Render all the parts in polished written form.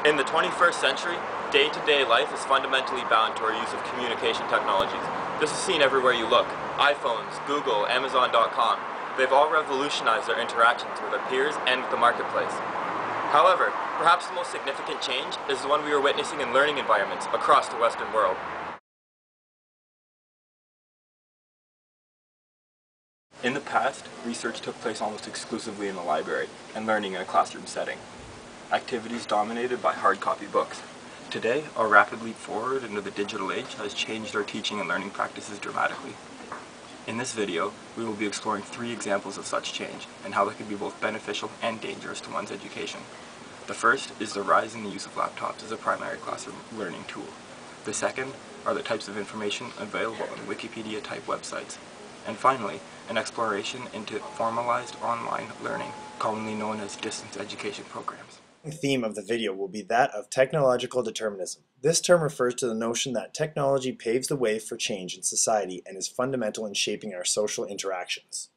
In the 21st century, day-to-day life is fundamentally bound to our use of communication technologies. This is seen everywhere you look. iPhones, Google, Amazon.com, they've all revolutionized our interactions with our peers and with the marketplace. However, perhaps the most significant change is the one we are witnessing in learning environments across the Western world. In the past, research took place almost exclusively in the library and learning in a classroom setting. Activities dominated by hard copy books. Today, our rapid leap forward into the digital age has changed our teaching and learning practices dramatically. In this video, we will be exploring 3 examples of such change and how they can be both beneficial and dangerous to one's education. The first is the rise in the use of laptops as a primary classroom learning tool. The second are the types of information available on Wikipedia-type websites. And finally, an exploration into formalized online learning, commonly known as distance education programs. The theme of the video will be that of technological determinism. This term refers to the notion that technology paves the way for change in society and is fundamental in shaping our social interactions.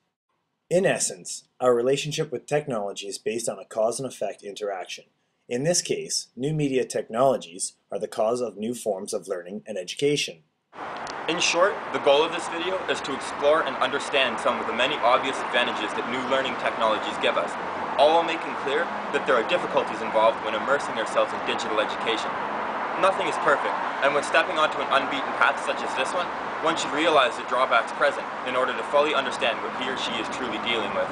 In essence, our relationship with technology is based on a cause and effect interaction. In this case, new media technologies are the cause of new forms of learning and education. In short, the goal of this video is to explore and understand some of the many obvious advantages that new learning technologies give us, all while making clear that there are difficulties involved when immersing ourselves in digital education. Nothing is perfect, and when stepping onto an unbeaten path such as this one should realize the drawbacks present in order to fully understand what he or she is truly dealing with.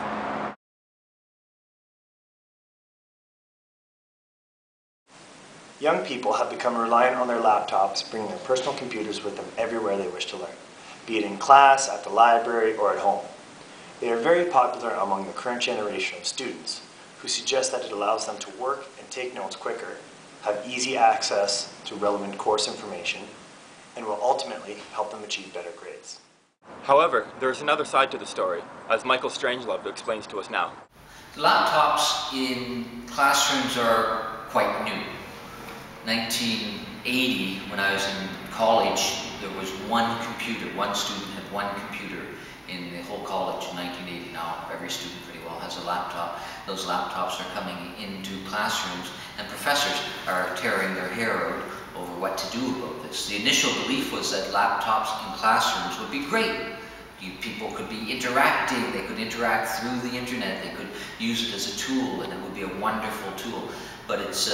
Young people have become reliant on their laptops, bringing their personal computers with them everywhere they wish to learn, be it in class, at the library, or at home. They are very popular among the current generation of students, who suggest that it allows them to work and take notes quicker, have easy access to relevant course information, and will ultimately help them achieve better grades. However, there is another side to the story, as Michael Strangelove explains to us now. Laptops in classrooms are quite new. 1980, when I was in college, there was one computer. One student had one computer in the whole college in 1980. Now every student pretty well has a laptop. Those laptops are coming into classrooms and professors are tearing their hair out over what to do about this. The initial belief was that laptops in classrooms would be great. People could be interacting, they could interact through the internet, they could use it as a tool, and it would be a wonderful tool. But it's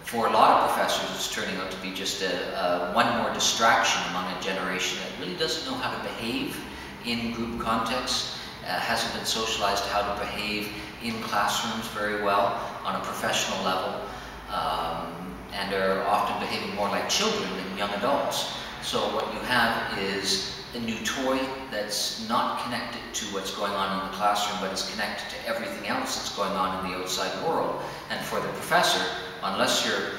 for a lot of professors, it's turning out to be just one more distraction among a generation that really doesn't know how to behave in group contexts, hasn't been socialized how to behave in classrooms very well on a professional level, and are often behaving more like children than young adults. So what you have is a new toy that's not connected to what's going on in the classroom, but is connected to everything else that's going on in the outside world. And for the professor, unless you're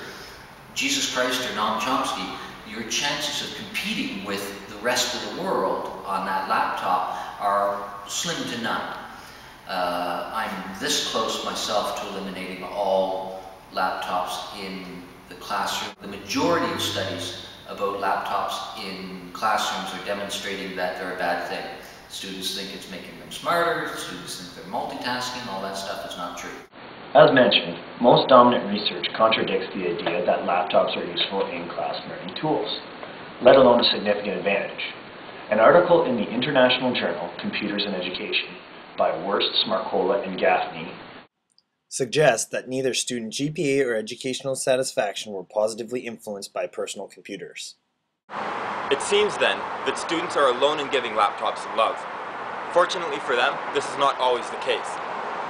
Jesus Christ or Noam Chomsky, your chances of competing with the rest of the world on that laptop are slim to none. I'm this close myself to eliminating all laptops in the classroom. The majority of studies about laptops in classrooms are demonstrating that they're a bad thing. Students think it's making them smarter, students think they're multitasking, all that stuff is not true. As mentioned, most dominant research contradicts the idea that laptops are useful in-class learning tools, let alone a significant advantage. An article in the international journal Computers in Education by Wurst, Smarkola, and Gaffney suggests that neither student GPA or educational satisfaction were positively influenced by personal computers. It seems then that students are alone in giving laptops some love. Fortunately for them, this is not always the case.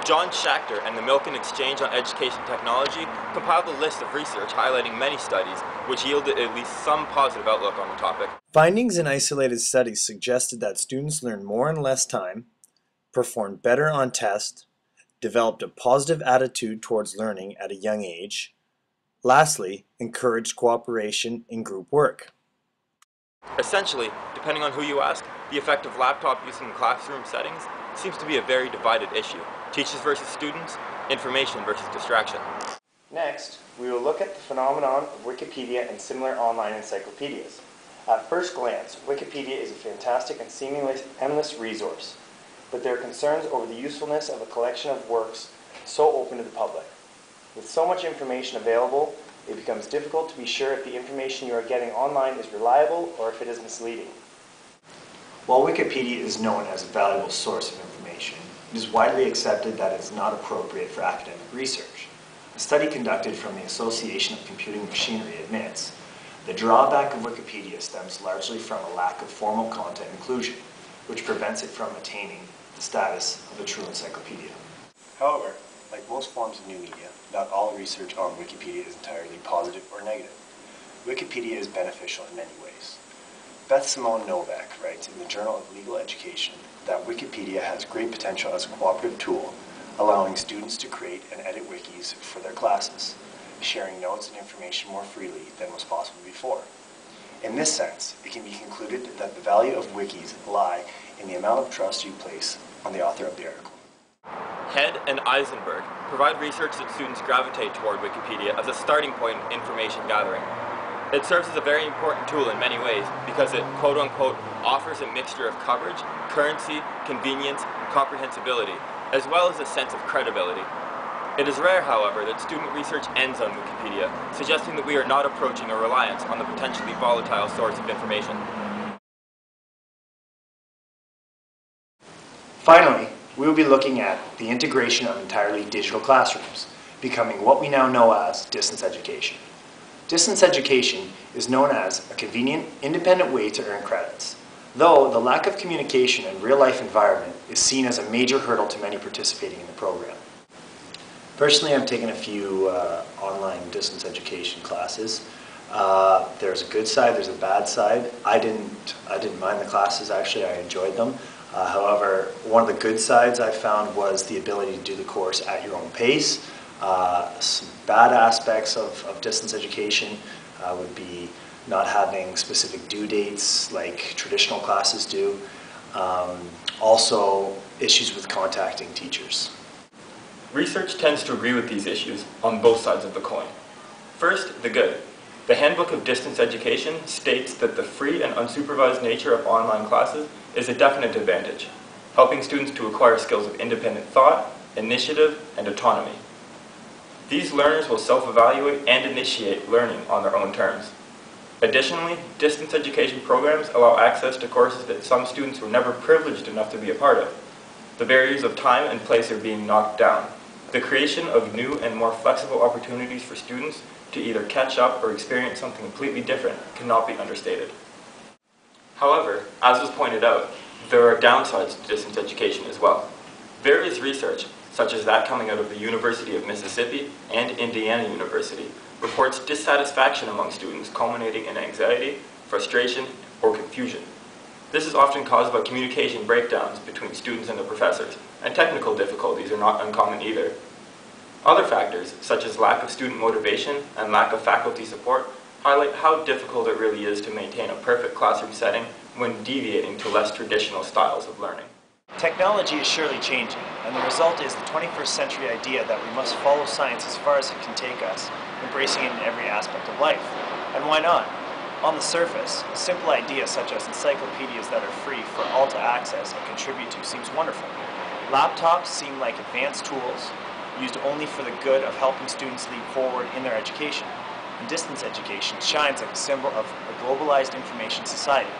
John Schachter and the Milken Exchange on Education Technology compiled a list of research highlighting many studies which yielded at least some positive outlook on the topic. Findings in isolated studies suggested that students learned more in less time, performed better on tests, developed a positive attitude towards learning at a young age, lastly, encouraged cooperation in group work. Essentially, depending on who you ask, the effect of laptop use in classroom settings seems to be a very divided issue. Teachers versus students, information versus distraction. Next, we will look at the phenomenon of Wikipedia and similar online encyclopedias. At first glance, Wikipedia is a fantastic and seemingly endless resource, but there are concerns over the usefulness of a collection of works so open to the public. With so much information available, it becomes difficult to be sure if the information you are getting online is reliable or if it is misleading. While Wikipedia is known as a valuable source of information, it is widely accepted that it is not appropriate for academic research. A study conducted from the Association of Computing Machinery admits the drawback of Wikipedia stems largely from a lack of formal content inclusion, which prevents it from attaining the status of a true encyclopedia. However, like most forms of new media, not all research on Wikipedia is entirely positive or negative. Wikipedia is beneficial in many ways. Beth Simone Novak writes in the Journal of Legal Education that Wikipedia has great potential as a cooperative tool, allowing students to create and edit wikis for their classes, sharing notes and information more freely than was possible before. In this sense, it can be concluded that the value of wikis lie in the amount of trust you place on the author of the article. Head and Eisenberg provide research that students gravitate toward Wikipedia as a starting point in information gathering. It serves as a very important tool in many ways because it, quote-unquote, offers a mixture of coverage, currency, convenience, comprehensibility, as well as a sense of credibility. It is rare, however, that student research ends on Wikipedia, suggesting that we are not approaching a reliance on the potentially volatile source of information. Finally, we will be looking at the integration of entirely digital classrooms, becoming what we now know as distance education. Distance education is known as a convenient, independent way to earn credits, though the lack of communication and real-life environment is seen as a major hurdle to many participating in the program. Personally, I've taken a few online distance education classes. There's a good side, there's a bad side. I didn't mind the classes, actually, I enjoyed them. However, one of the good sides I found was the ability to do the course at your own pace. Some bad aspects of distance education would be not having specific due dates like traditional classes do. Also, issues with contacting teachers. Research tends to agree with these issues on both sides of the coin. First, the good. The Handbook of Distance Education states that the free and unsupervised nature of online classes is a definite advantage, helping students to acquire skills of independent thought, initiative, and autonomy. These learners will self-evaluate and initiate learning on their own terms. Additionally, distance education programs allow access to courses that some students were never privileged enough to be a part of. The barriers of time and place are being knocked down. The creation of new and more flexible opportunities for students to either catch up or experience something completely different cannot be understated. However, as was pointed out, there are downsides to distance education as well. Various research, such as that coming out of the University of Mississippi and Indiana University, reports dissatisfaction among students culminating in anxiety, frustration, or confusion. This is often caused by communication breakdowns between students and the professors, and technical difficulties are not uncommon either. Other factors, such as lack of student motivation and lack of faculty support, highlight how difficult it really is to maintain a perfect classroom setting when deviating to less traditional styles of learning. Technology is surely changing, and the result is the 21st century idea that we must follow science as far as it can take us, embracing it in every aspect of life. And why not? On the surface, a simple idea such as encyclopedias that are free for all to access and contribute to seems wonderful. Laptops seem like advanced tools used only for the good of helping students leap forward in their education. And distance education shines like a symbol of a globalized information society.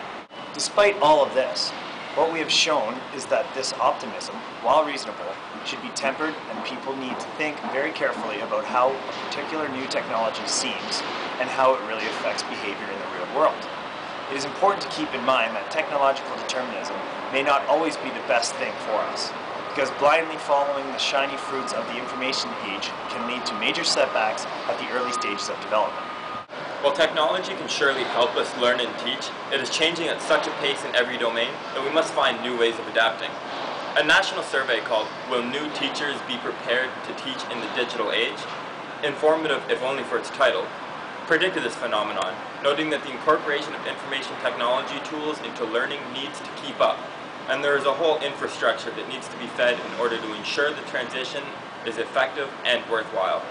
Despite all of this, what we have shown is that this optimism, while reasonable, should be tempered, and people need to think very carefully about how a particular new technology seems and how it really affects behavior in the real world. It is important to keep in mind that technological determinism may not always be the best thing for us, because blindly following the shiny fruits of the information age can lead to major setbacks at the early stages of development. While technology can surely help us learn and teach, it is changing at such a pace in every domain that we must find new ways of adapting. A national survey called "Will New Teachers Be Prepared to Teach in the Digital Age?", informative if only for its title, predicted this phenomenon, noting that the incorporation of information technology tools into learning needs to keep up, and there is a whole infrastructure that needs to be fed in order to ensure the transition is effective and worthwhile.